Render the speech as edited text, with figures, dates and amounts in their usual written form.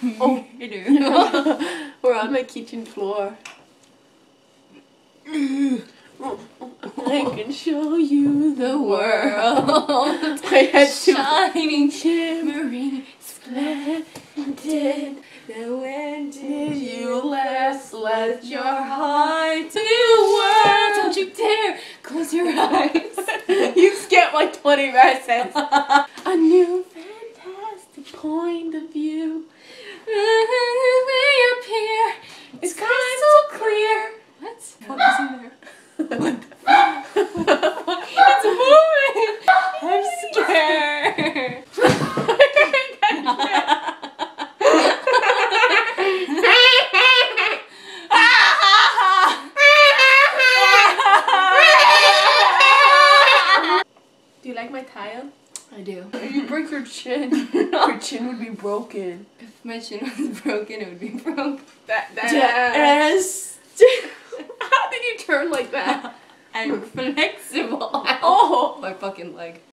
Oh, we're on my kitchen floor. I can show you the world. My head's shining, shimmering, splendid. Now when did you last let your heart to the world? Don't you dare close your eyes. You skipped like 20 verses. A new fantastic point of view. We appear. It's crystal clear. What? What is in there? What the fuck? It's moving. I'm scared. Do you like my tile? I do. You break your chin. Your chin would be broken. If my chin was broken, it would be broke. Yes. How did you turn like that? I'm flexible. Oh, My fucking leg.